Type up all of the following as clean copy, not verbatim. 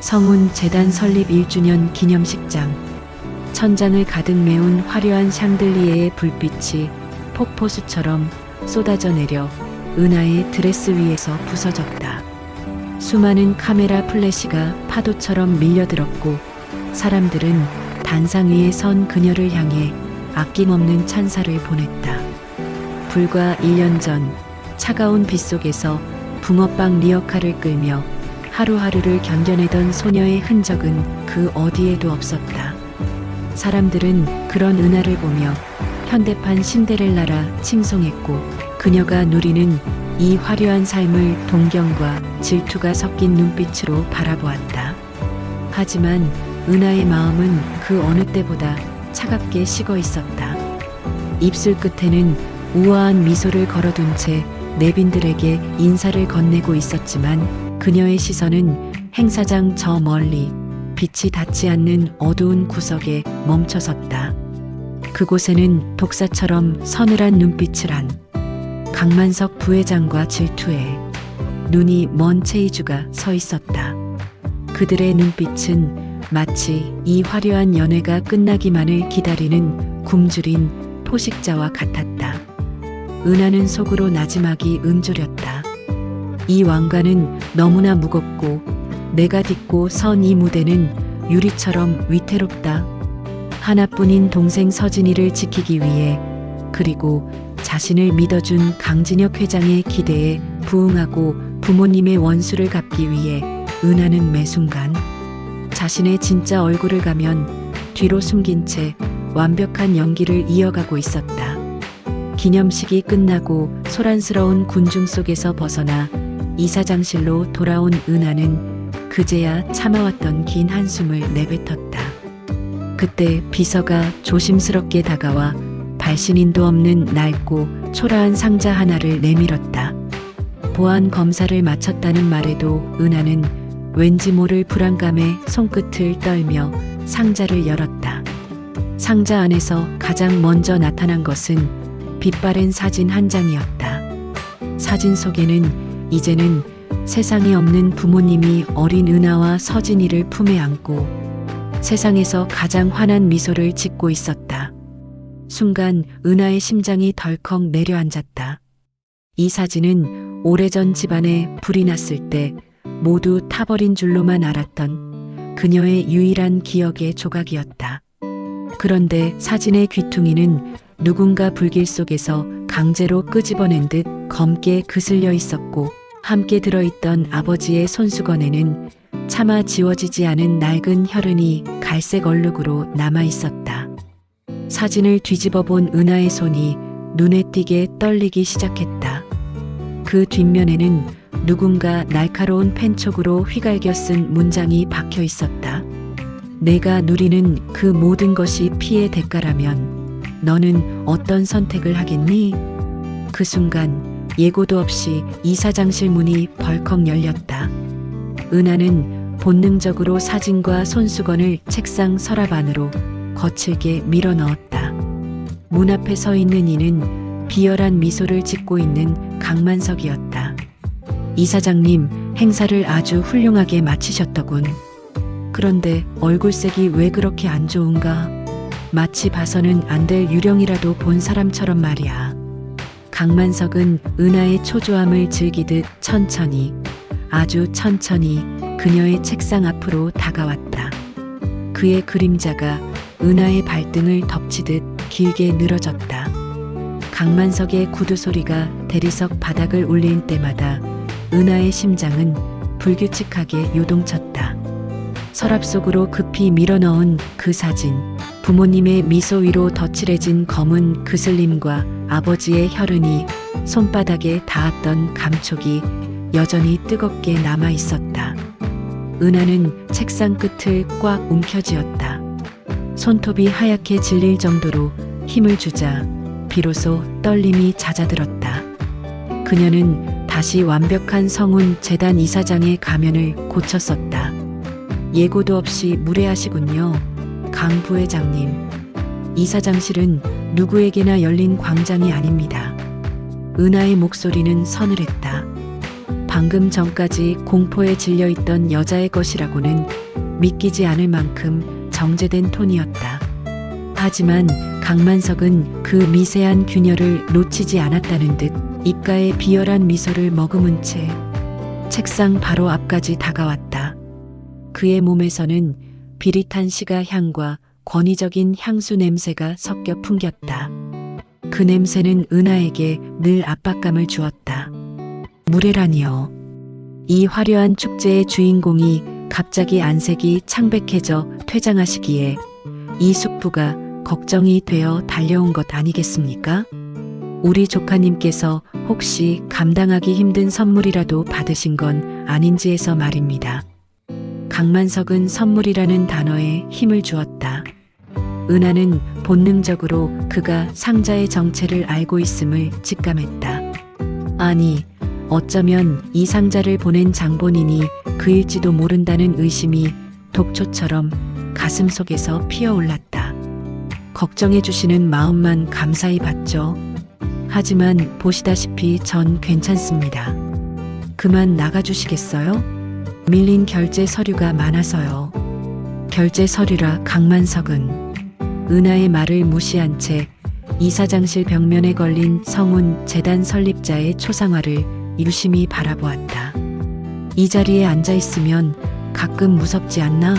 성운 재단 설립 1주년 기념식장. 천장을 가득 메운 화려한 샹들리에의 불빛이 폭포수처럼 쏟아져 내려 은하의 드레스 위에서 부서졌다. 수많은 카메라 플래시가 파도처럼 밀려들었고 사람들은 단상 위에 선 그녀를 향해 아낌없는 찬사를 보냈다. 불과 1년 전 차가운 빛 속에서 붕어빵 리어카를 끌며 하루하루를 견뎌내던 소녀의 흔적은 그 어디에도 없었다. 사람들은 그런 은하를 보며 현대판 신데렐라라 칭송했고 그녀가 누리는 이 화려한 삶을 동경과 질투가 섞인 눈빛으로 바라보았다. 하지만 은하의 마음은 그 어느 때보다 차갑게 식어 있었다. 입술 끝에는 우아한 미소를 걸어둔 채 내빈들에게 인사를 건네고 있었지만 그녀의 시선은 행사장 저 멀리 빛이 닿지 않는 어두운 구석에 멈춰섰다. 그곳에는 독사처럼 서늘한 눈빛을 한 강만석 부회장과 질투에 눈이 먼 최이주가 서 있었다. 그들의 눈빛은 마치 이 화려한 연회가 끝나기만을 기다리는 굶주린 포식자와 같았다. 은하는 속으로 나지막이 음조렸다. 이 왕관은 너무나 무겁고 내가 딛고 선 이 무대는 유리처럼 위태롭다. 하나뿐인 동생 서진이를 지키기 위해 그리고 자신을 믿어준 강진혁 회장의 기대에 부응하고 부모님의 원수를 갚기 위해 은하는 매 순간 자신의 진짜 얼굴을 가면 뒤로 숨긴 채 완벽한 연기를 이어가고 있었다. 기념식이 끝나고 소란스러운 군중 속에서 벗어나 이사장실로 돌아온 은하는 그제야 참아왔던 긴 한숨을 내뱉었다. 그때 비서가 조심스럽게 다가와 발신인도 없는 낡고 초라한 상자 하나를 내밀었다. 보안 검사를 마쳤다는 말에도 은하는 왠지 모를 불안감에 손끝을 떨며 상자를 열었다. 상자 안에서 가장 먼저 나타난 것은 빛바랜 사진 한 장이었다. 사진 속에는 이제는 세상에 없는 부모님이 어린 은하와 서진이를 품에 안고 세상에서 가장 환한 미소를 짓고 있었다. 순간 은하의 심장이 덜컥 내려앉았다. 이 사진은 오래전 집안에 불이 났을 때 모두 타버린 줄로만 알았던 그녀의 유일한 기억의 조각이었다. 그런데 사진의 귀퉁이는 누군가 불길 속에서 강제로 끄집어낸 듯 검게 그슬려 있었고 함께 들어있던 아버지의 손수건에는 차마 지워지지 않은 낡은 혈흔이 갈색 얼룩으로 남아 있었다. 사진을 뒤집어 본 은하의 손이 눈에 띄게 떨리기 시작했다. 그 뒷면에는 누군가 날카로운 펜촉으로 휘갈겨 쓴 문장이 박혀 있었다. 내가 누리는 그 모든 것이 피의 대가라면 너는 어떤 선택을 하겠니? 그 순간 예고도 없이 이사장실 문이 벌컥 열렸다. 은하는 본능적으로 사진과 손수건을 책상 서랍 안으로 거칠게 밀어 넣었다. 문 앞에 서 있는 이는 비열한 미소를 짓고 있는 강만석이었다. 이사장님, 행사를 아주 훌륭하게 마치셨더군. 그런데 얼굴색이 왜 그렇게 안 좋은가? 마치 봐서는 안 될 유령이라도 본 사람처럼 말이야. 강만석은 은하의 초조함을 즐기듯 천천히, 아주 천천히 그녀의 책상 앞으로 다가왔다. 그의 그림자가 은하의 발등을 덮치듯 길게 늘어졌다. 강만석의 구두 소리가 대리석 바닥을 울릴 때마다 은하의 심장은 불규칙하게 요동쳤다. 서랍 속으로 급히 밀어넣은 그 사진, 부모님의 미소 위로 덧칠해진 검은 그슬림과 아버지의 혈흔이 손바닥에 닿았던 감촉이 여전히 뜨겁게 남아 있었다. 은하는 책상 끝을 꽉 움켜쥐었다. 손톱이 하얗게 질릴 정도로 힘을 주자 비로소 떨림이 잦아들었다. 그녀는 다시 완벽한 성운 재단 이사장의 가면을 고쳤었다. 예고도 없이 무례하시군요. 강 부회장님. 이사장실은 누구에게나 열린 광장이 아닙니다. 은하의 목소리는 서늘했다. 방금 전까지 공포에 질려 있던 여자의 것이라고는 믿기지 않을 만큼 정제된 톤이었다. 하지만 강만석은 그 미세한 균열을 놓치지 않았다는 듯 입가에 비열한 미소를 머금은 채 책상 바로 앞까지 다가왔다. 그의 몸에서는 비릿한 시가 향과 권위적인 향수 냄새가 섞여 풍겼다. 그 냄새는 은하에게 늘 압박감을 주었다. 무례라니요. 이 화려한 축제의 주인공이 갑자기 안색이 창백해져 퇴장하시기에 이 숙부가 걱정이 되어 달려온 것 아니겠습니까? 우리 조카님께서 혹시 감당하기 힘든 선물이라도 받으신 건 아닌지 해서 말입니다. 강만석은 선물이라는 단어에 힘을 주었다. 은하는 본능적으로 그가 상자의 정체를 알고 있음을 직감했다. 아니, 어쩌면 이 상자를 보낸 장본인이 그일지도 모른다는 의심이 독초처럼 가슴 속에서 피어올랐다. 걱정해 주시는 마음만 감사히 받죠. 하지만 보시다시피 전 괜찮습니다. 그만 나가주시겠어요? 밀린 결제 서류가 많아서요. 결제 서류라. 강만석은 은하의 말을 무시한 채 이사장실 벽면에 걸린 성운 재단 설립자의 초상화를 유심히 바라보았다. 이 자리에 앉아 있으면 가끔 무섭지 않나?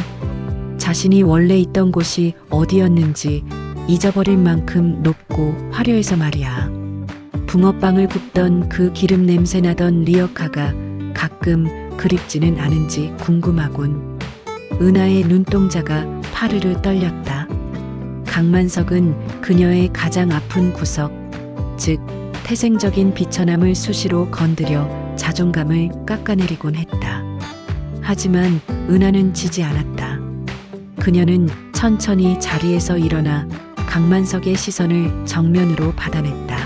자신이 원래 있던 곳이 어디였는지 잊어버릴 만큼 높고 화려해서 말이야. 붕어빵을 굽던 그 기름 냄새 나던 리어카가 가끔 그립지는 않은지 궁금하군. 은하의 눈동자가 파르르 떨렸다. 강만석은 그녀의 가장 아픈 구석, 즉 태생적인 비천함을 수시로 건드려 자존감을 깎아내리곤 했다. 하지만 은하는 지지 않았다. 그녀는 천천히 자리에서 일어나 강만석의 시선을 정면으로 받아냈다.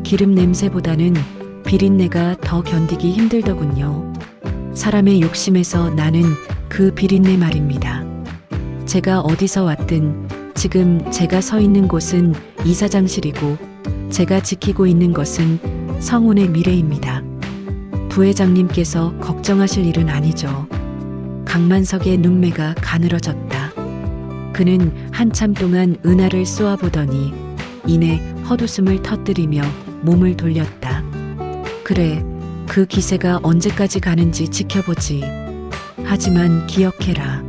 기름 냄새보다는 비린내가 더 견디기 힘들더군요. 사람의 욕심에서 나는 그 비린내 말입니다. 제가 어디서 왔든 지금 제가 서 있는 곳은 이사장실이고 제가 지키고 있는 것은 성운의 미래입니다. 부회장님께서 걱정하실 일은 아니죠. 강만석의 눈매가 가늘어졌다. 그는 한참 동안 은하를 쏘아보더니 이내 헛웃음을 터뜨리며 몸을 돌렸다. 그래, 그 기세가 언제까지 가는지 지켜보지. 하지만 기억해라.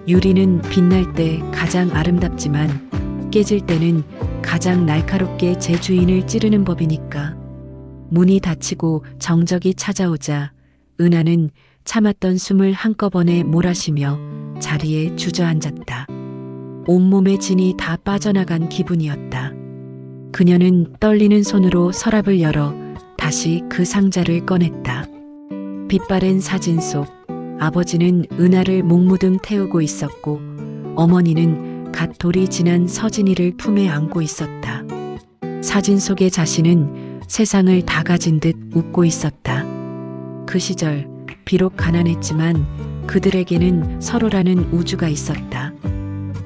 유리는 빛날 때 가장 아름답지만 깨질 때는 가장 날카롭게 제 주인을 찌르는 법이니까. 문이 닫히고 정적이 찾아오자 은하는 참았던 숨을 한꺼번에 몰아쉬며 자리에 주저앉았다. 온몸의 진이 다 빠져나간 기분이었다. 그녀는 떨리는 손으로 서랍을 열어 다시 그 상자를 꺼냈다. 빛바랜 사진 속 아버지는 은하를 목무등 태우고 있었고 어머니는 갓 돌이 지난 서진이를 품에 안고 있었다. 사진 속의 자신은 세상을 다 가진 듯 웃고 있었다. 그 시절 비록 가난했지만 그들에게는 서로라는 우주가 있었다.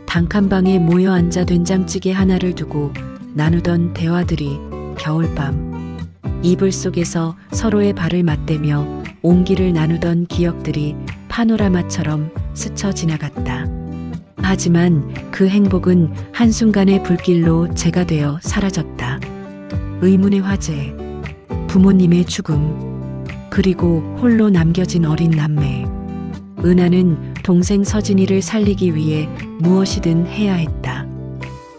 단칸방에 모여 앉아 된장찌개 하나를 두고 나누던 대화들이 겨울밤 이불 속에서 서로의 발을 맞대며 온기를 나누던 기억들이 파노라마처럼 스쳐 지나갔다. 하지만 그 행복은 한순간의 불길로 재가 되어 사라졌다. 의문의 화재, 부모님의 죽음, 그리고 홀로 남겨진 어린 남매. 은하는 동생 서진이를 살리기 위해 무엇이든 해야 했다.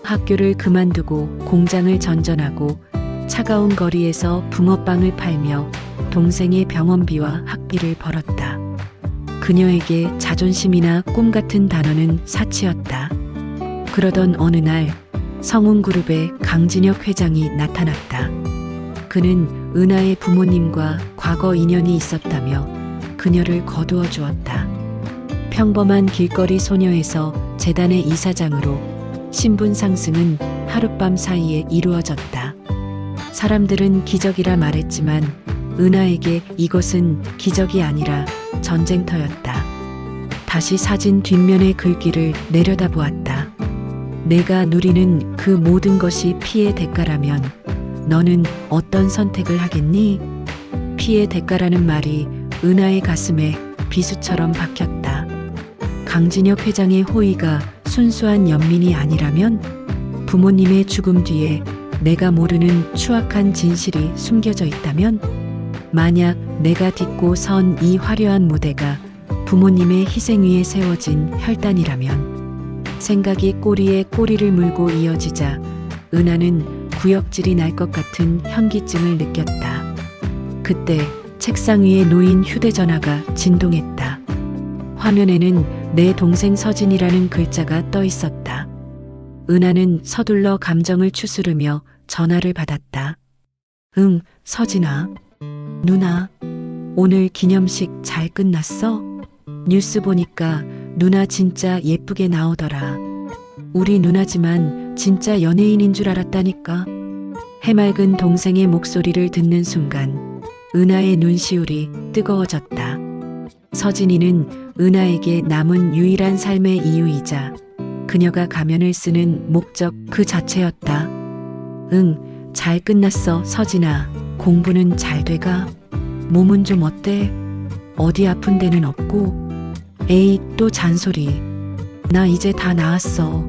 학교를 그만두고 공장을 전전하고 차가운 거리에서 붕어빵을 팔며 동생의 병원비와 학비를 벌었다. 그녀에게 자존심이나 꿈 같은 단어는 사치였다. 그러던 어느 날 성운그룹의 강진혁 회장이 나타났다. 그는 은하의 부모님과 과거 인연이 있었다며 그녀를 거두어 주었다. 평범한 길거리 소녀에서 재단의 이사장으로 신분 상승은 하룻밤 사이에 이루어졌다. 사람들은 기적이라 말했지만 은하에게 이것은 기적이 아니라 전쟁터였다. 다시 사진 뒷면의 글귀를 내려다보았다. 내가 누리는 그 모든 것이 피의 대가라면 너는 어떤 선택을 하겠니? 피해 대가라는 말이 은하의 가슴에 비수처럼 박혔다. 강진혁 회장의 호의가 순수한 연민이 아니라면, 부모님의 죽음 뒤에 내가 모르는 추악한 진실이 숨겨져 있다면, 만약 내가 딛고 선 이 화려한 무대가 부모님의 희생 위에 세워진 혈단이라면, 생각이 꼬리에 꼬리를 물고 이어지자 은하는 구역질이 날 것 같은 현기증을 느꼈다. 그때 책상 위에 놓인 휴대전화가 진동했다. 화면에는 내 동생 서진이라는 글자가 떠 있었다. 은하는 서둘러 감정을 추스르며 전화를 받았다. 응, 서진아. 누나, 오늘 기념식 잘 끝났어? 뉴스 보니까 누나 진짜 예쁘게 나오더라. 우리 누나지만 진짜 연예인인 줄 알았다니까. 해맑은 동생의 목소리를 듣는 순간 은하의 눈시울이 뜨거워졌다. 서진이는 은하에게 남은 유일한 삶의 이유이자 그녀가 가면을 쓰는 목적 그 자체였다. 응, 잘 끝났어, 서진아. 공부는 잘 돼가? 몸은 좀 어때? 어디 아픈 데는 없고? 에이, 또 잔소리. 나 이제 다 나았어.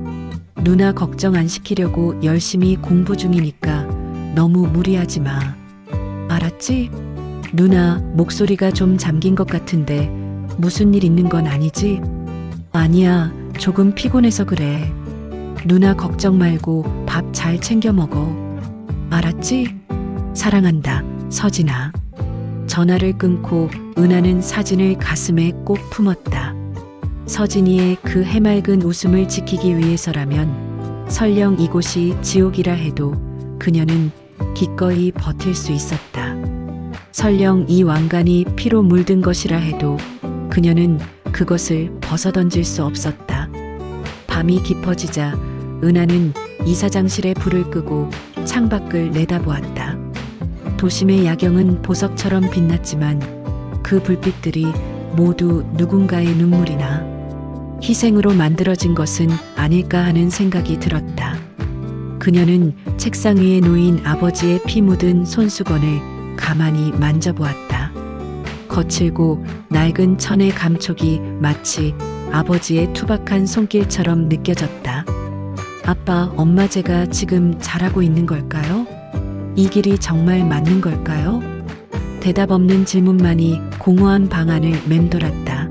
누나 걱정 안 시키려고 열심히 공부 중이니까 너무 무리하지 마. 알았지? 누나, 목소리가 좀 잠긴 것 같은데 무슨 일 있는 건 아니지? 아니야, 조금 피곤해서 그래. 누나 걱정 말고 밥 잘 챙겨 먹어. 알았지? 사랑한다, 서진아. 전화를 끊고 은하는 사진을 가슴에 꼭 품었다. 서진이의 그 해맑은 웃음을 지키기 위해서라면 설령 이곳이 지옥이라 해도 그녀는 기꺼이 버틸 수 있었다. 설령 이 왕관이 피로 물든 것이라 해도 그녀는 그것을 벗어던질 수 없었다. 밤이 깊어지자 은하는 이사장실에 불을 끄고 창밖을 내다보았다. 도심의 야경은 보석처럼 빛났지만 그 불빛들이 모두 누군가의 눈물이나 희생으로 만들어진 것은 아닐까 하는 생각이 들었다. 그녀는 책상 위에 놓인 아버지의 피 묻은 손수건을 가만히 만져보았다. 거칠고 낡은 천의 감촉이 마치 아버지의 투박한 손길처럼 느껴졌다. 아빠, 엄마, 제가 지금 잘하고 있는 걸까요? 이 길이 정말 맞는 걸까요? 대답 없는 질문만이 공허한 방안을 맴돌았다.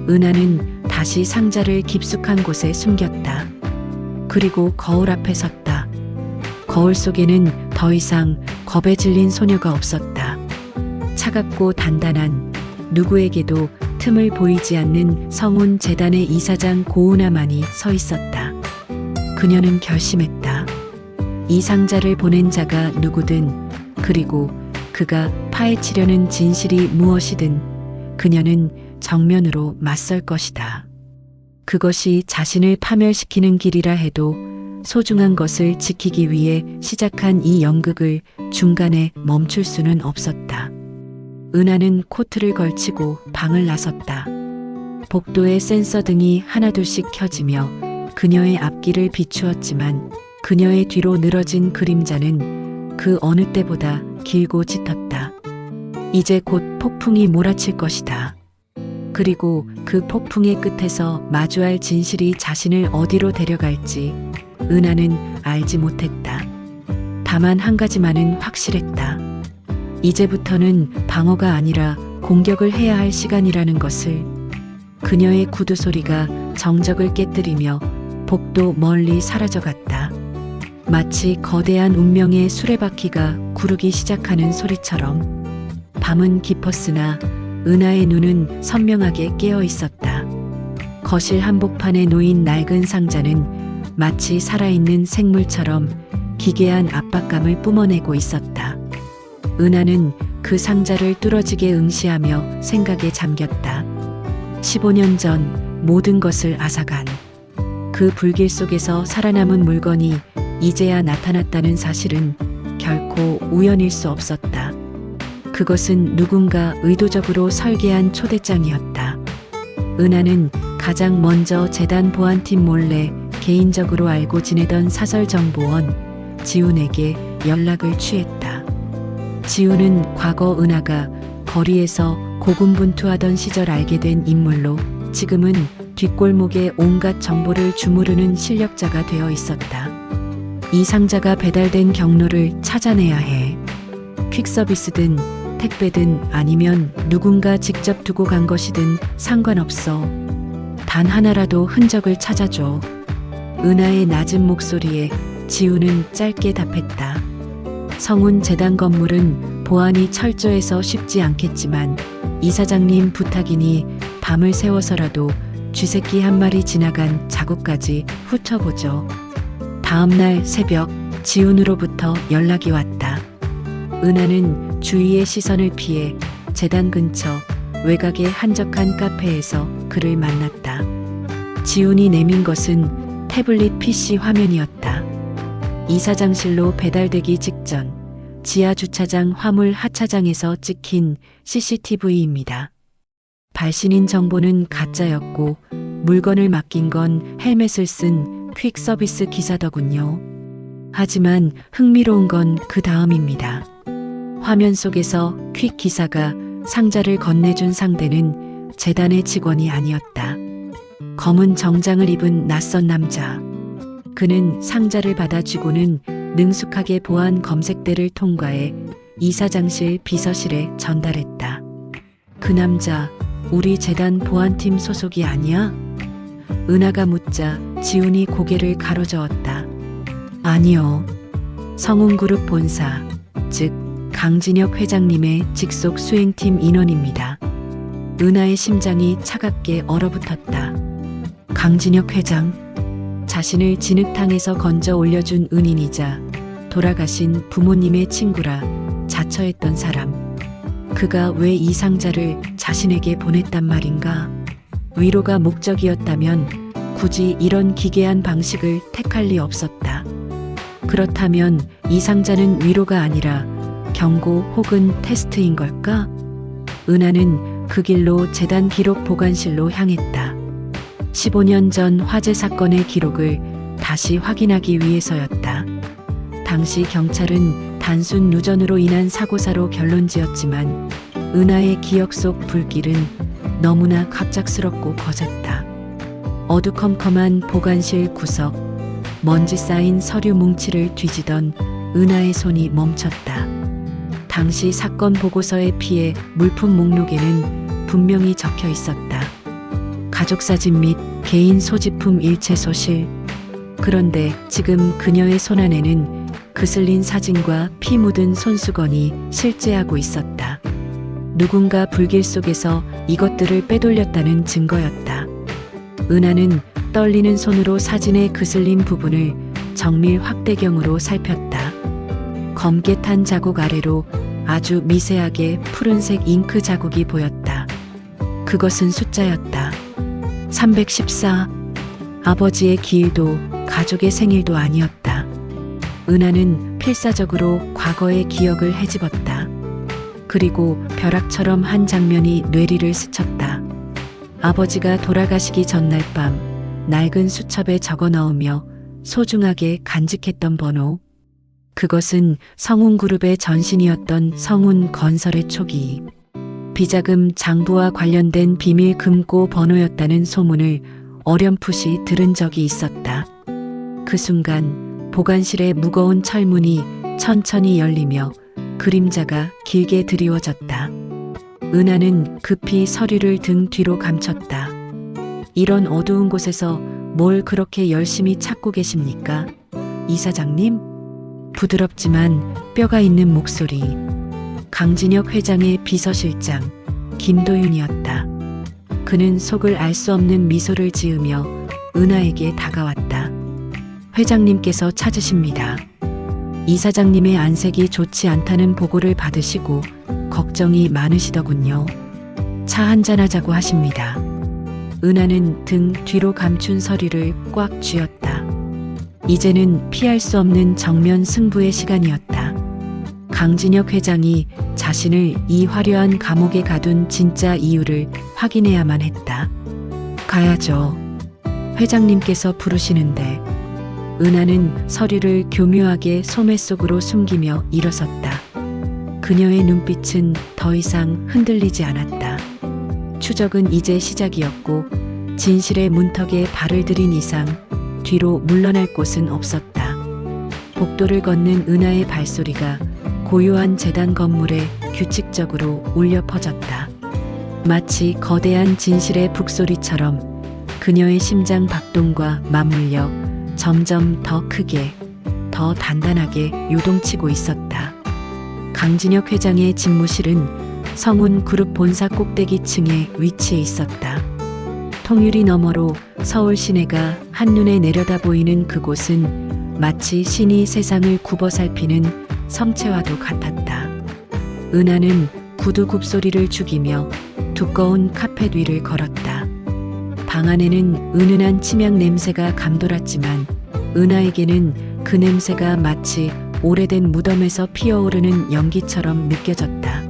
은하는 다시 상자를 깊숙한 곳에 숨겼다. 그리고 거울 앞에 섰다. 거울 속에는 더 이상 겁에 질린 소녀가 없었다. 차갑고 단단한, 누구에게도 틈을 보이지 않는 성운 재단의 이사장 고은아만이 서 있었다. 그녀는 결심했다. 이 상자를 보낸 자가 누구든, 그리고 그가 파헤치려는 진실이 무엇이든 그녀는 정면으로 맞설 것이다. 그것이 자신을 파멸시키는 길이라 해도 소중한 것을 지키기 위해 시작한 이 연극을 중간에 멈출 수는 없었다. 은하는 코트를 걸치고 방을 나섰다. 복도의 센서 등이 하나둘씩 켜지며 그녀의 앞길을 비추었지만 그녀의 뒤로 늘어진 그림자는 그 어느 때보다 길고 짙었다. 이제 곧 폭풍이 몰아칠 것이다. 그리고 그 폭풍의 끝에서 마주할 진실이 자신을 어디로 데려갈지 은하는 알지 못했다. 다만 한 가지만은 확실했다. 이제부터는 방어가 아니라 공격을 해야 할 시간이라는 것을. 그녀의 구두 소리가 정적을 깨뜨리며 복도 멀리 사라져갔다. 마치 거대한 운명의 수레바퀴가 구르기 시작하는 소리처럼. 밤은 깊었으나 은하의 눈은 선명하게 깨어 있었다. 거실 한복판에 놓인 낡은 상자는 마치 살아있는 생물처럼 기괴한 압박감을 뿜어내고 있었다. 은하는 그 상자를 뚫어지게 응시하며 생각에 잠겼다. 15년 전 모든 것을 앗아간 그 불길 속에서 살아남은 물건이 이제야 나타났다는 사실은 결코 우연일 수 없었다. 그것은 누군가 의도적으로 설계한 초대장이었다. 은하는 가장 먼저 재단 보안팀 몰래 개인적으로 알고 지내던 사설정보원 지훈에게 연락을 취했다. 지우는 과거 은하가 거리에서 고군분투하던 시절 알게 된 인물로 지금은 뒷골목에 온갖 정보를 주무르는 실력자가 되어 있었다. 이 상자가 배달된 경로를 찾아내야 해. 퀵서비스든 택배든 아니면 누군가 직접 두고 간 것이든 상관없어. 단 하나라도 흔적을 찾아줘. 은하의 낮은 목소리에 지우는 짧게 답했다. 성운 재단 건물은 보안이 철저해서 쉽지 않겠지만 이사장님 부탁이니 밤을 새워서라도 쥐새끼 한 마리 지나간 자국까지 훑어보죠. 다음날 새벽 지훈으로부터 연락이 왔다. 은하는 주위의 시선을 피해 재단 근처 외곽의 한적한 카페에서 그를 만났다. 지훈이 내민 것은 태블릿 PC 화면이었다. 이사장실로 배달되기 직전 지하 주차장 화물 하차장에서 찍힌 CCTV입니다. 발신인 정보는 가짜였고 물건을 맡긴 건 헬멧을 쓴 퀵 서비스 기사더군요. 하지만 흥미로운 건 그 다음입니다. 화면 속에서 퀵 기사가 상자를 건네준 상대는 재단의 직원이 아니었다. 검은 정장을 입은 낯선 남자. 그는 상자를 받아쥐고는 능숙하게 보안 검색대를 통과해 이사장실 비서실에 전달했다. 그 남자, 우리 재단 보안팀 소속이 아니야? 은하가 묻자 지훈이 고개를 가로저었다. 아니요. 성운그룹 본사, 즉 강진혁 회장님의 직속 수행팀 인원입니다. 은하의 심장이 차갑게 얼어붙었다. 강진혁 회장, 자신을 진흙탕에서 건져 올려준 은인이자 돌아가신 부모님의 친구라 자처했던 사람. 그가 왜 이 상자를 자신에게 보냈단 말인가? 위로가 목적이었다면 굳이 이런 기괴한 방식을 택할 리 없었다. 그렇다면 이 상자는 위로가 아니라 경고 혹은 테스트인 걸까? 은하는 그 길로 재단 기록 보관실로 향했다. 15년 전 화재 사건의 기록을 다시 확인하기 위해서였다. 당시 경찰은 단순 누전으로 인한 사고사로 결론지었지만 은하의 기억 속 불길은 너무나 갑작스럽고 거졌다. 어두컴컴한 보관실 구석, 먼지 쌓인 서류 뭉치를 뒤지던 은하의 손이 멈췄다. 당시 사건 보고서에 피해 물품 목록에는 분명히 적혀 있었다. 가족사진 및 개인 소지품 일체 소실. 그런데 지금 그녀의 손안에는 그슬린 사진과 피 묻은 손수건이 실제하고 있었다. 누군가 불길 속에서 이것들을 빼돌렸다는 증거였다. 은하는 떨리는 손으로 사진의 그슬린 부분을 정밀 확대경으로 살폈다. 검게 탄 자국 아래로 아주 미세하게 푸른색 잉크 자국이 보였다. 그것은 숫자였다. 314. 아버지의 기일도 가족의 생일도 아니었다. 은하는 필사적으로 과거의 기억을 헤집었다. 그리고 벼락처럼 한 장면이 뇌리를 스쳤다. 아버지가 돌아가시기 전날 밤 낡은 수첩에 적어 넣으며 소중하게 간직했던 번호. 그것은 성운그룹의 전신이었던 성운건설의 초기. 비자금 장부와 관련된 비밀 금고 번호였다는 소문을 어렴풋이 들은 적이 있었다. 그 순간 보관실의 무거운 철문이 천천히 열리며 그림자가 길게 드리워졌다. 은하는 급히 서류를 등 뒤로 감췄다. 이런 어두운 곳에서 뭘 그렇게 열심히 찾고 계십니까? 이사장님? 부드럽지만 뼈가 있는 목소리. 강진혁 회장의 비서실장 김도윤이었다. 그는 속을 알 수 없는 미소를 지으며 은하에게 다가왔다. 회장님께서 찾으십니다. 이사장님의 안색이 좋지 않다는 보고를 받으시고 걱정이 많으시더군요. 차 한잔하자고 하십니다. 은하는 등 뒤로 감춘 서류를 꽉 쥐었다. 이제는 피할 수 없는 정면 승부의 시간이었다. 강진혁 회장이 자신을 이 화려한 감옥에 가둔 진짜 이유를 확인해야만 했다. 가야죠. 회장님께서 부르시는데. 은하는 서류를 교묘하게 소매 속으로 숨기며 일어섰다. 그 그녀의 눈빛은 더 이상 흔들리지 않았다. 추적은 이제 시작이었고 진실의 문턱에 발을 들인 이상 뒤로 물러날 곳은 없었다. 복도를 걷는 은하의 발소리가 고요한 재단 건물에 규칙적으로 울려 퍼졌다. 마치 거대한 진실의 북소리처럼 그녀의 심장 박동과 맞물려 점점 더 크게, 더 단단하게 요동치고 있었다. 강진혁 회장의 집무실은 성운 그룹 본사 꼭대기층에 위치해 있었다. 통유리 너머로 서울 시내가 한눈에 내려다 보이는 그곳은 마치 신이 세상을 굽어 살피는 성체와도 같았다. 은하는 구두 굽소리를 죽이며 두꺼운 카펫 위를 걸었다. 방 안에는 은은한 침향 냄새가 감돌았지만 은하에게는 그 냄새가 마치 오래된 무덤에서 피어오르는 연기처럼 느껴졌다.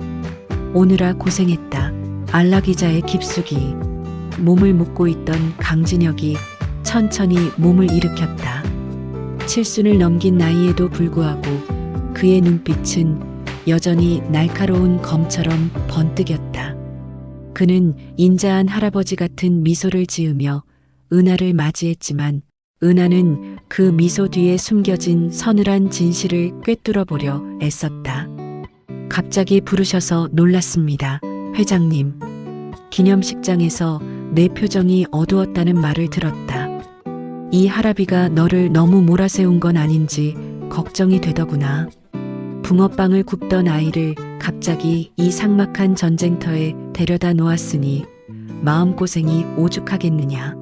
오느라 고생했다. 안락 기자의 깊숙이 몸을 묶고 있던 강진혁이 천천히 몸을 일으켰다. 칠순을 넘긴 나이에도 불구하고 그의 눈빛은 여전히 날카로운 검처럼 번뜩였다. 그는 인자한 할아버지 같은 미소를 지으며 은하를 맞이했지만 은하는 그 미소 뒤에 숨겨진 서늘한 진실을 꿰뚫어 보려 애썼다. 갑자기 부르셔서 놀랐습니다. 회장님. 기념식장에서 내 표정이 어두웠다는 말을 들었다. 이 할아비가 너를 너무 몰아세운 건 아닌지 걱정이 되더구나. 붕어빵을 굽던 아이를 갑자기 이 삭막한 전쟁터에 데려다 놓았으니 마음고생이 오죽하겠느냐.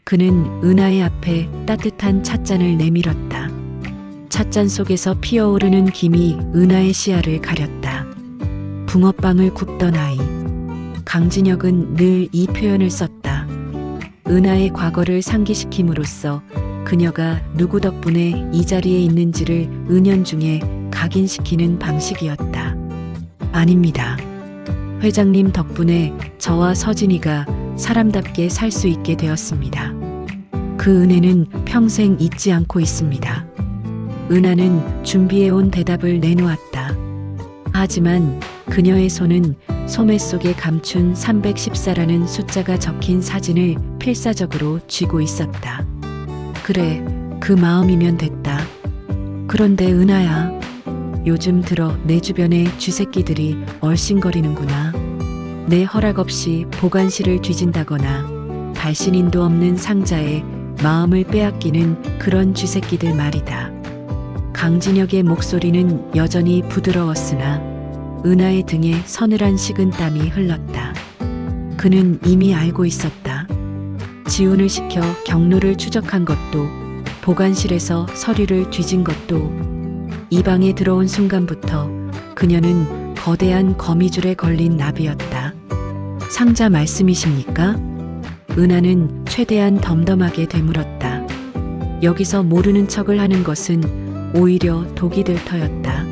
그는 은하의 앞에 따뜻한 찻잔을 내밀었다. 찻잔 속에서 피어오르는 김이 은하의 시야를 가렸다. 붕어빵을 굽던 아이. 강진혁은 늘 이 표현을 썼다. 은하의 과거를 상기시킴으로써 그녀가 누구 덕분에 이 자리에 있는지를 은연중에 각인시키는 방식이었다. 아닙니다. 회장님 덕분에 저와 서진이가 사람답게 살 수 있게 되었습니다. 그 은혜는 평생 잊지 않고 있습니다. 은하는 준비해온 대답을 내놓았다. 하지만 그녀의 손은 소매 속에 감춘 314라는 숫자가 적힌 사진을 필사적으로 쥐고 있었다. 그래, 그 마음이면 됐다. 그런데 은하야, 요즘 들어 내 주변에 쥐새끼들이 얼씬거리는구나. 내 허락 없이 보관실을 뒤진다거나 발신인도 없는 상자에 마음을 빼앗기는 그런 쥐새끼들 말이다. 강진혁의 목소리는 여전히 부드러웠으나 은하의 등에 서늘한 식은땀이 흘렀다. 그는 이미 알고 있었다. 지훈을 시켜 경로를 추적한 것도, 보관실에서 서류를 뒤진 것도, 이 방에 들어온 순간부터 그녀는 거대한 거미줄에 걸린 나비였다. 상자 말씀이십니까? 은하는 최대한 덤덤하게 되물었다. 여기서 모르는 척을 하는 것은 오히려 독이 될 터였다.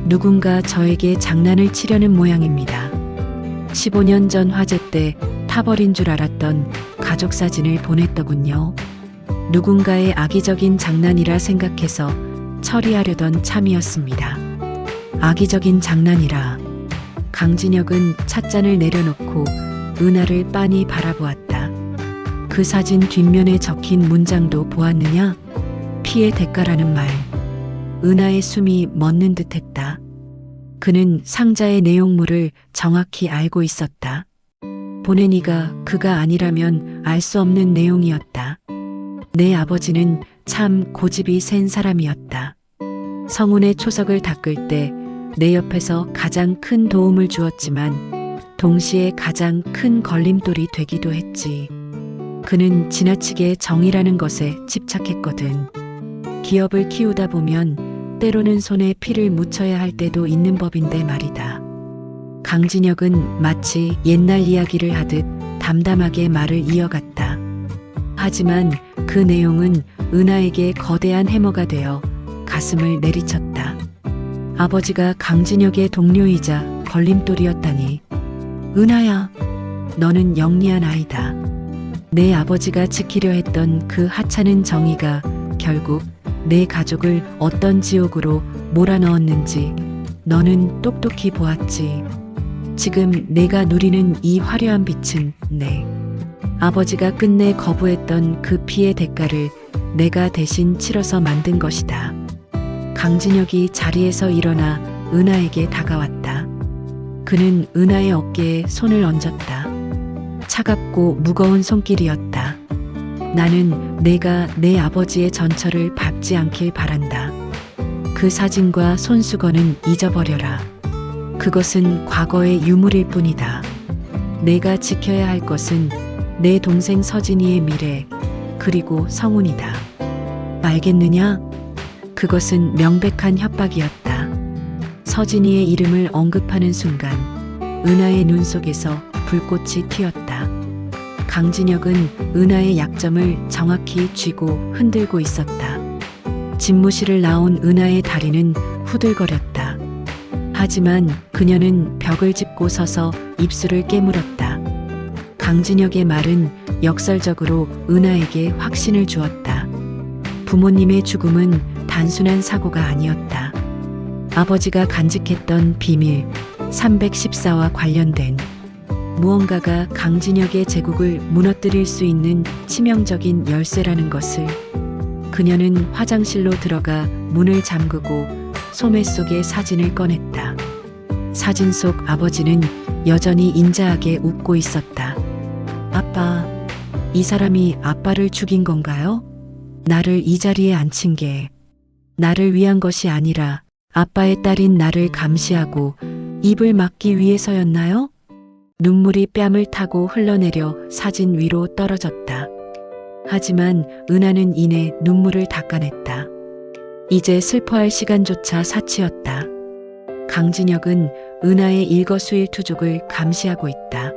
누군가 저에게 장난을 치려는 모양입니다. 15년 전 화재 때 타버린 줄 알았던 가족 사진을 보냈더군요. 누군가의 악의적인 장난이라 생각해서 처리하려던 참이었습니다. 악의적인 장난이라. 강진혁은 찻잔을 내려놓고 은하를 빤히 바라보았다. 그 사진 뒷면에 적힌 문장도 보았느냐? 피의 대가라는 말. 은하의 숨이 멎는 듯했다. 그는 상자의 내용물을 정확히 알고 있었다. 보내니가 그가 아니라면 알 수 없는 내용이었다. 내 아버지는 참 고집이 센 사람이었다. 성운의 초석을 닦을 때 내 옆에서 가장 큰 도움을 주었지만 동시에 가장 큰 걸림돌이 되기도 했지. 그는 지나치게 정의라는 것에 집착했거든. 기업을 키우다 보면 때로는 손에 피를 묻혀야 할 때도 있는 법인데 말이다. 강진혁은 마치 옛날 이야기를 하듯 담담하게 말을 이어갔다. 하지만 그 내용은 은하에게 거대한 해머가 되어 가슴을 내리쳤다. 아버지가 강진혁의 동료이자 걸림돌이었다니. 은하야, 너는 영리한 아이다. 내 아버지가 지키려 했던 그 하찮은 정의가 결국 내 가족을 어떤 지옥으로 몰아넣었는지 너는 똑똑히 보았지. 지금 내가 누리는 이 화려한 빛은 내 아버지가 끝내 거부했던 그 피의 대가를 내가 대신 치러서 만든 것이다. 강진혁이 자리에서 일어나 은하에게 다가왔다. 그는 은하의 어깨에 손을 얹었다. 차갑고 무거운 손길이었다. 나는 내가 내 아버지의 전처를 밟지 않길 바란다. 그 사진과 손수건은 잊어버려라. 그것은 과거의 유물일 뿐이다. 내가 지켜야 할 것은 내 동생 서진이의 미래, 그리고 성운이다. 알겠느냐? 그것은 명백한 협박이었다. 서진이의 이름을 언급하는 순간 은하의 눈 속에서 불꽃이 튀었다. 강진혁은 은하의 약점을 정확히 쥐고 흔들고 있었다. 집무실을 나온 은하의 다리는 후들거렸다. 하지만 그녀는 벽을 짚고 서서 입술을 깨물었다. 강진혁의 말은 역설적으로 은하에게 확신을 주었다. 부모님의 죽음은 단순한 사고가 아니었다. 아버지가 간직했던 비밀 314와 관련된 무언가가 강진혁의 제국을 무너뜨릴 수 있는 치명적인 열쇠라는 것을. 그녀는 화장실로 들어가 문을 잠그고 소매 속의 사진을 꺼냈다. 사진 속 아버지는 여전히 인자하게 웃고 있었다. 아빠, 이 사람이 아빠를 죽인 건가요? 나를 이 자리에 앉힌 게 나를 위한 것이 아니라 아빠의 딸인 나를 감시하고 입을 막기 위해서였나요? 눈물이 뺨을 타고 흘러내려 사진 위로 떨어졌다. 하지만 은하는 이내 눈물을 닦아냈다. 이제 슬퍼할 시간조차 사치였다. 강진혁은 은하의 일거수일투족을 감시하고 있다.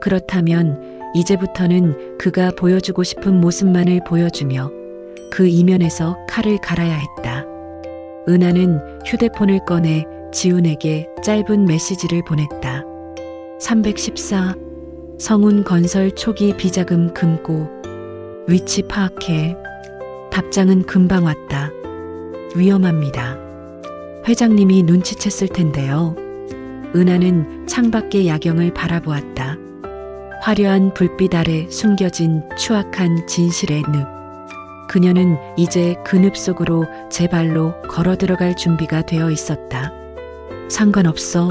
그렇다면 이제부터는 그가 보여주고 싶은 모습만을 보여주며 그 이면에서 칼을 갈아야 했다. 은하는 휴대폰을 꺼내 지훈에게 짧은 메시지를 보냈다. 314. 성운 건설 초기 비자금 금고. 위치 파악해. 답장은 금방 왔다. 위험합니다. 회장님이 눈치챘을 텐데요. 은하는 창밖의 야경을 바라보았다. 화려한 불빛 아래 숨겨진 추악한 진실의 늪. 그녀는 이제 그 늪 속으로 제 발로 걸어 들어갈 준비가 되어 있었다. 상관없어.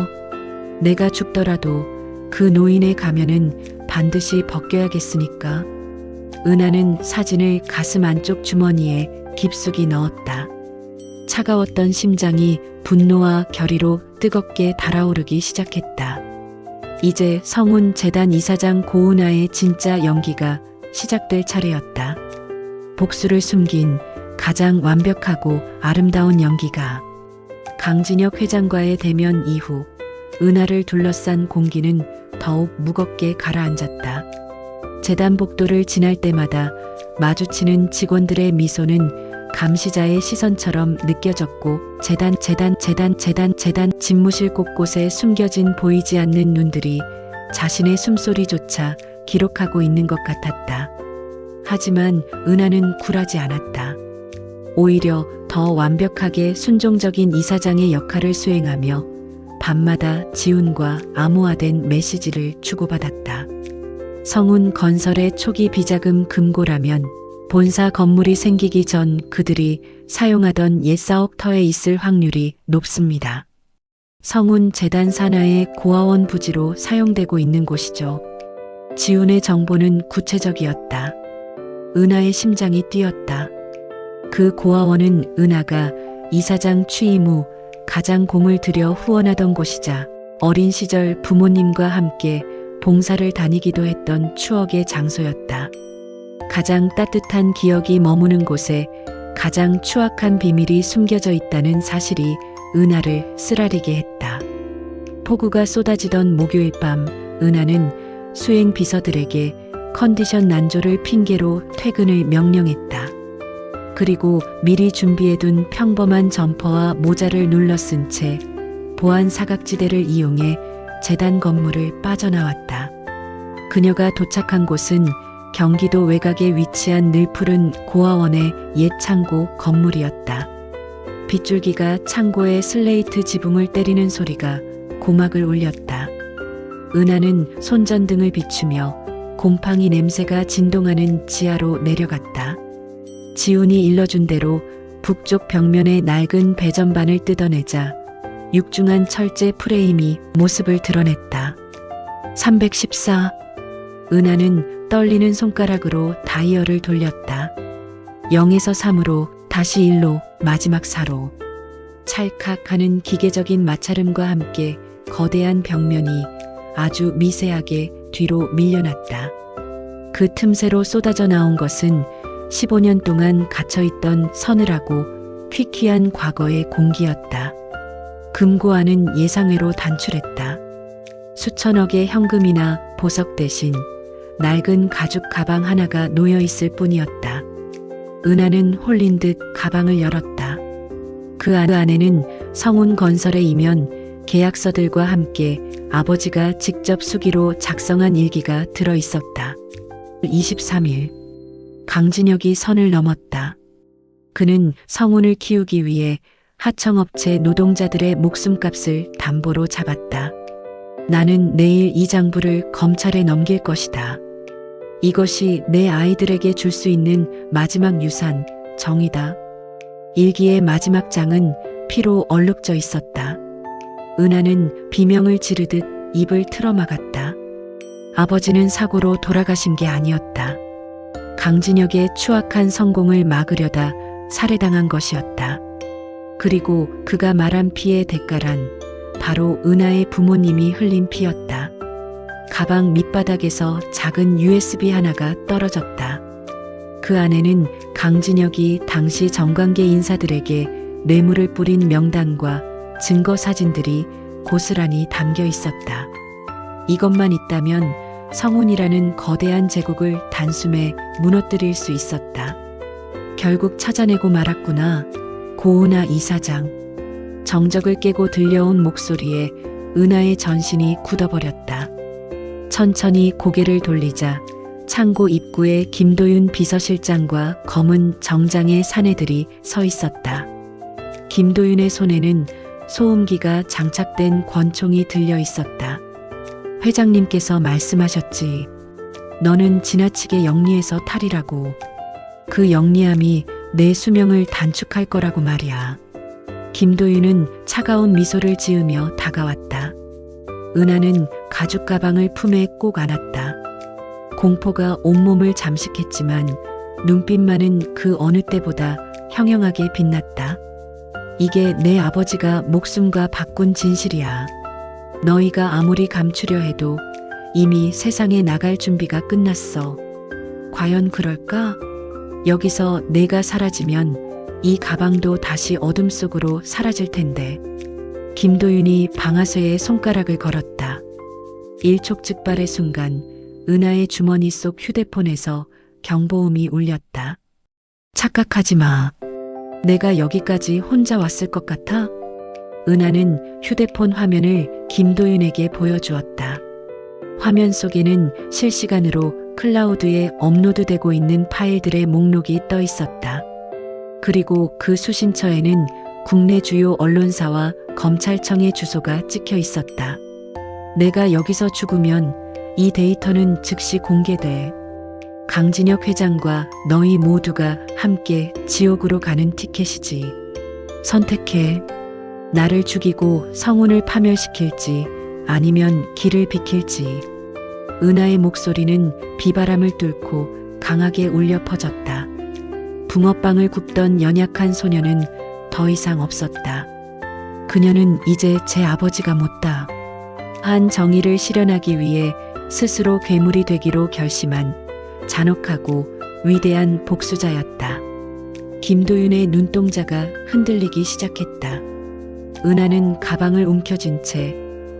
내가 죽더라도 그 노인의 가면은 반드시 벗겨야겠으니까. 은하는 사진을 가슴 안쪽 주머니에 깊숙이 넣었다. 차가웠던 심장이 분노와 결의로 뜨겁게 달아오르기 시작했다. 이제 성운 재단 이사장 고은하의 진짜 연기가 시작될 차례였다. 복수를 숨긴 가장 완벽하고 아름다운 연기가. 강진혁 회장과의 대면 이후 은하를 둘러싼 공기는 더욱 무겁게 가라앉았다. 재단 복도를 지날 때마다 마주치는 직원들의 미소는 감시자의 시선처럼 느껴졌고 재단 집무실 곳곳에 숨겨진 보이지 않는 눈들이 자신의 숨소리조차 기록하고 있는 것 같았다. 하지만 은하는 굴하지 않았다. 오히려 더 완벽하게 순종적인 이사장의 역할을 수행하며 밤마다 지훈과 암호화된 메시지를 주고받았다. 성운 건설의 초기 비자금 금고라면 본사 건물이 생기기 전 그들이 사용하던 옛 사옥터에 있을 확률이 높습니다. 성운 재단 산하의 고아원 부지로 사용되고 있는 곳이죠. 지훈의 정보는 구체적이었다. 은하의 심장이 뛰었다. 그 고아원은 은하가 이사장 취임 후 가장 공을 들여 후원하던 곳이자 어린 시절 부모님과 함께 봉사를 다니기도 했던 추억의 장소였다. 가장 따뜻한 기억이 머무는 곳에 가장 추악한 비밀이 숨겨져 있다는 사실이 은하를 쓰라리게 했다. 폭우가 쏟아지던 목요일 밤 은하는 수행 비서들에게 컨디션 난조를 핑계로 퇴근을 명령했다. 그리고 미리 준비해둔 평범한 점퍼와 모자를 눌러 쓴 채 보안 사각지대를 이용해 재단 건물을 빠져나왔다. 그녀가 도착한 곳은 경기도 외곽에 위치한 늘푸른 고아원의 옛 창고 건물이었다. 빗줄기가 창고의 슬레이트 지붕을 때리는 소리가 고막을 울렸다. 은하는 손전등을 비추며 곰팡이 냄새가 진동하는 지하로 내려갔다. 지훈이 일러준 대로 북쪽 벽면의 낡은 배전반을 뜯어내자 육중한 철제 프레임이 모습을 드러냈다. 314. 은하는 떨리는 손가락으로 다이얼을 돌렸다. 0에서 3으로 다시 1로 마지막 4로. 찰칵 하는 기계적인 마찰음과 함께 거대한 벽면이 아주 미세하게 뒤로 밀려났다. 그 틈새로 쏟아져 나온 것은 15년 동안 갇혀있던 서늘하고 퀴퀴한 과거의 공기였다. 금고안은 예상외로 단출했다. 수천억의 현금이나 보석 대신 낡은 가죽 가방 하나가 놓여 있을 뿐이었다. 은하는 홀린 듯 가방을 열었다. 그 안에는 성운건설의 이면 계약서들과 함께 아버지가 직접 수기로 작성한 일기가 들어 있었다. 23일. 강진혁이 선을 넘었다. 그는 성운을 키우기 위해 하청업체 노동자들의 목숨값을 담보로 잡았다. 나는 내일 이 장부를 검찰에 넘길 것이다. 이것이 내 아이들에게 줄 수 있는 마지막 유산, 정이다. 일기의 마지막 장은 피로 얼룩져 있었다. 은하는 비명을 지르듯 입을 틀어막았다. 아버지는 사고로 돌아가신 게 아니었다. 강진혁의 추악한 성공을 막으려다 살해당한 것이었다. 그리고 그가 말한 피의 대가란 바로 은하의 부모님이 흘린 피였다. 가방 밑바닥에서 작은 USB 하나가 떨어졌다. 그 안에는 강진혁이 당시 정관계 인사들에게 뇌물을 뿌린 명단과 증거 사진들이 고스란히 담겨 있었다. 이것만 있다면 성운이라는 거대한 제국을 단숨에 무너뜨릴 수 있었다. 결국 찾아내고 말았구나. 고은하 이사장. 정적을 깨고 들려온 목소리에 은하의 전신이 굳어버렸다. 천천히 고개를 돌리자 창고 입구에 김도윤 비서실장과 검은 정장의 사내들이 서 있었다. 김도윤의 손에는 소음기가 장착된 권총이 들려 있었다. 회장님께서 말씀하셨지. 너는 지나치게 영리해서 탈이라고. 그 영리함이 내 수명을 단축할 거라고 말이야. 김도윤은 차가운 미소를 지으며 다가왔다. 은하는 가죽 가방을 품에 꼭 안았다. 공포가 온몸을 잠식했지만 눈빛만은 그 어느 때보다 형형하게 빛났다. 이게 내 아버지가 목숨과 바꾼 진실이야. 너희가 아무리 감추려 해도 이미 세상에 나갈 준비가 끝났어. 과연 그럴까? 여기서 내가 사라지면 이 가방도 다시 어둠 속으로 사라질 텐데. 김도윤이 방아쇠에 손가락을 걸었다. 일촉즉발의 순간 은하의 주머니 속 휴대폰에서 경보음이 울렸다. 착각하지 마. 내가 여기까지 혼자 왔을 것 같아? 은하는 휴대폰 화면을 김도윤에게 보여주었다. 화면 속에는 실시간으로 클라우드에 업로드되고 있는 파일들의 목록이 떠 있었다. 그리고 그 수신처에는 국내 주요 언론사와 검찰청의 주소가 찍혀 있었다. 내가 여기서 죽으면 이 데이터는 즉시 공개돼. 강진혁 회장과 너희 모두가 함께 지옥으로 가는 티켓이지. 선택해. 나를 죽이고 성운을 파멸시킬지 아니면 길을 비킬지. 은하의 목소리는 비바람을 뚫고 강하게 울려 퍼졌다. 붕어빵을 굽던 연약한 소녀는 더 이상 없었다. 그녀는 이제 제 아버지가 못다 한 정의를 실현하기 위해 스스로 괴물이 되기로 결심한 잔혹하고 위대한 복수자였다. 김도윤의 눈동자가 흔들리기 시작했다. 은하는 가방을 움켜쥔 채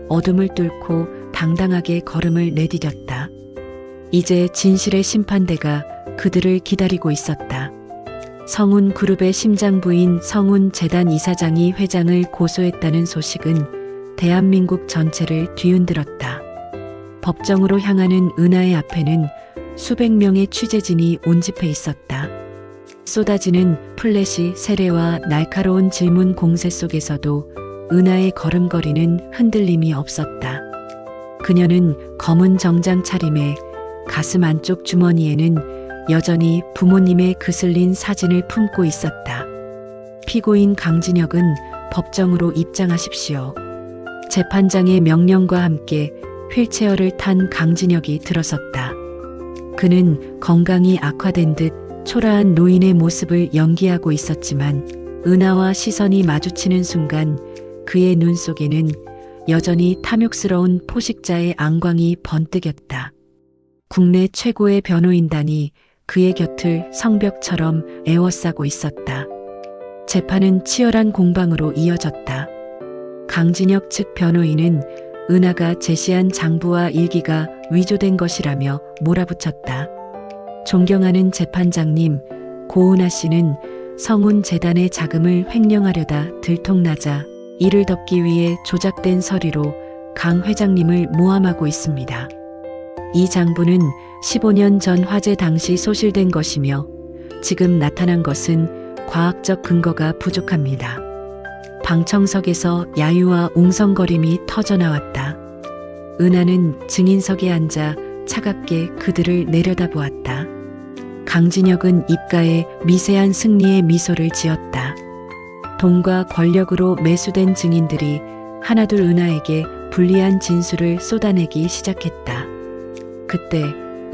어둠을 뚫고 당당하게 걸음을 내디뎠다. 이제 진실의 심판대가 그들을 기다리고 있었다. 성운 그룹의 심장부인 성운재단 이사장이 회장을 고소했다는 소식은 대한민국 전체를 뒤흔들었다. 법정으로 향하는 은하의 앞에는 수백 명의 취재진이 온집해 있었다. 쏟아지는 플래시 세례와 날카로운 질문 공세 속에서도 은하의 걸음걸이는 흔들림이 없었다. 그녀는 검은 정장 차림에 가슴 안쪽 주머니에는 여전히 부모님의 그슬린 사진을 품고 있었다. 피고인 강진혁은 법정으로 입장하십시오. 재판장의 명령과 함께 휠체어를 탄 강진혁이 들어섰다. 그는 건강이 악화된 듯 초라한 노인의 모습을 연기하고 있었지만 은하와 시선이 마주치는 순간 그의 눈 속에는 여전히 탐욕스러운 포식자의 안광이 번뜩였다. 국내 최고의 변호인단이 그의 곁을 성벽처럼 에워싸고 있었다. 재판은 치열한 공방으로 이어졌다. 강진혁 측 변호인은 은하가 제시한 장부와 일기가 위조된 것이라며 몰아붙였다. 존경하는 재판장님, 고은하 씨는 성운 재단의 자금을 횡령하려다 들통나자 이를 덮기 위해 조작된 서류로 강 회장님을 모함하고 있습니다. 이 장부는 15년 전 화재 당시 소실된 것이며 지금 나타난 것은 과학적 근거가 부족합니다. 방청석에서 야유와 웅성거림이 터져나왔다. 은하는 증인석에 앉아 차갑게 그들을 내려다보았다. 강진혁은 입가에 미세한 승리의 미소를 지었다. 돈과 권력으로 매수된 증인들이 하나둘 은하에게 불리한 진술을 쏟아내기 시작했다. 그때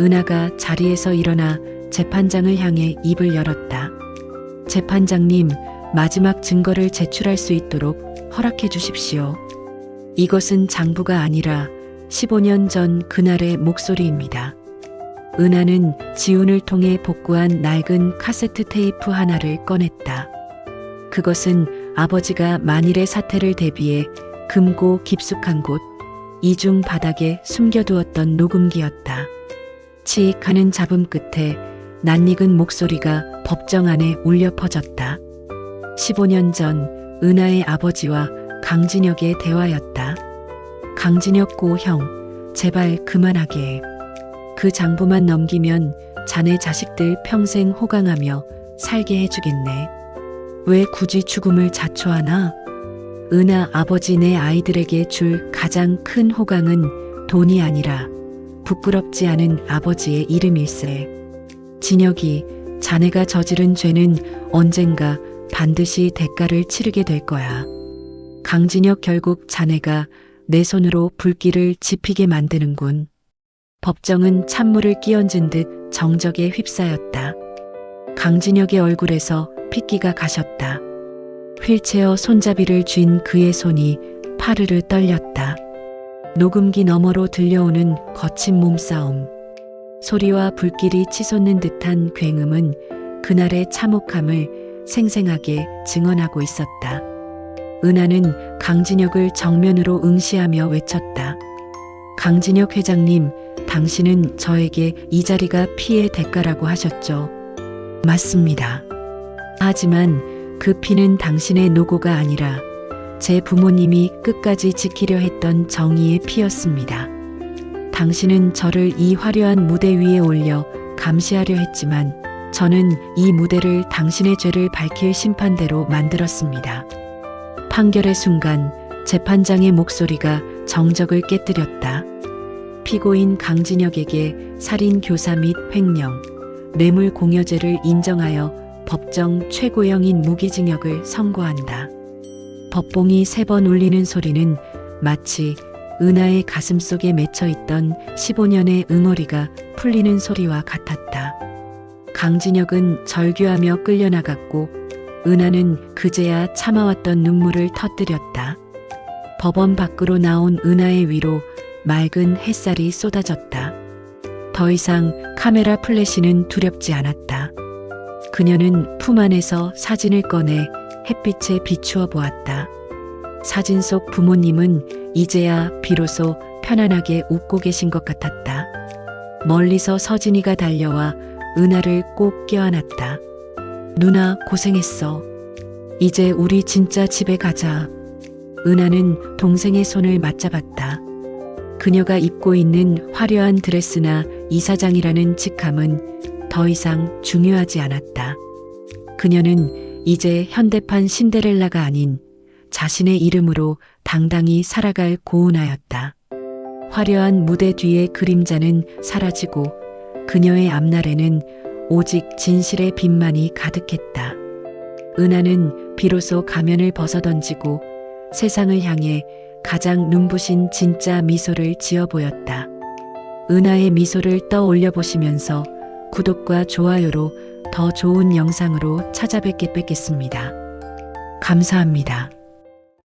은하가 자리에서 일어나 재판장을 향해 입을 열었다. 재판장님, 마지막 증거를 제출할 수 있도록 허락해 주십시오. 이것은 장부가 아니라 15년 전 그날의 목소리입니다. 은하는 지운을 통해 복구한 낡은 카세트 테이프 하나를 꺼냈다. 그것은 아버지가 만일의 사태를 대비해 금고 깊숙한 곳, 이중 바닥에 숨겨두었던 녹음기였다. 치익하는 잡음 끝에 낯익은 목소리가 법정 안에 울려 퍼졌다. 15년 전 은하의 아버지와 강진혁의 대화였다. 강진혁 고형, 제발 그만하게 해. 그 장부만 넘기면 자네 자식들 평생 호강하며 살게 해주겠네. 왜 굳이 죽음을 자초하나? 은하 아버지, 내 아이들에게 줄 가장 큰 호강은 돈이 아니라 부끄럽지 않은 아버지의 이름일세. 진혁이, 자네가 저지른 죄는 언젠가 반드시 대가를 치르게 될 거야. 강진혁, 결국 자네가 내 손으로 불길을 지피게 만드는군. 법정은 찬물을 끼얹은 듯 정적에 휩싸였다. 강진혁의 얼굴에서 핏기가 가셨다. 휠체어 손잡이를 쥔 그의 손이 파르르 떨렸다. 녹음기 너머로 들려오는 거친 몸싸움. 소리와 불길이 치솟는 듯한 굉음은 그날의 참혹함을 생생하게 증언하고 있었다. 은하는 강진혁을 정면으로 응시하며 외쳤다. 강진혁 회장님, 당신은 저에게 이 자리가 피의 대가라고 하셨죠? 맞습니다. 하지만 그 피는 당신의 노고가 아니라 제 부모님이 끝까지 지키려 했던 정의의 피였습니다. 당신은 저를 이 화려한 무대 위에 올려 감시하려 했지만 저는 이 무대를 당신의 죄를 밝힐 심판대로 만들었습니다. 판결의 순간 재판장의 목소리가 정적을 깨뜨렸다. 피고인 강진혁에게 살인 교사 및 횡령, 뇌물 공여죄를 인정하여 법정 최고형인 무기징역을 선고한다. 법봉이 3번 울리는 소리는 마치 은하의 가슴속에 맺혀있던 15년의 응어리가 풀리는 소리와 같았다. 강진혁은 절규하며 끌려나갔고 은하는 그제야 참아왔던 눈물을 터뜨렸다. 법원 밖으로 나온 은하의 위로 맑은 햇살이 쏟아졌다. 더 이상 카메라 플래시는 두렵지 않았다. 그녀는 품 안에서 사진을 꺼내 햇빛에 비추어 보았다. 사진 속 부모님은 이제야 비로소 편안하게 웃고 계신 것 같았다. 멀리서 서진이가 달려와 은하를 꼭 껴안았다. 누나 고생했어. 이제 우리 진짜 집에 가자. 은하는 동생의 손을 맞잡았다. 그녀가 입고 있는 화려한 드레스나 이사장이라는 직함은 더 이상 중요하지 않았다. 그녀는 이제 현대판 신데렐라가 아닌 자신의 이름으로 당당히 살아갈 고은아였다. 화려한 무대 뒤의 그림자는 사라지고 그녀의 앞날에는 오직 진실의 빛만이 가득했다. 은하는 비로소 가면을 벗어던지고 세상을 향해 가장 눈부신 진짜 미소를 지어 보였다. 은하의 미소를 떠올려 보시면서 구독과 좋아요로 더 좋은 영상으로 찾아뵙겠습니다. 감사합니다.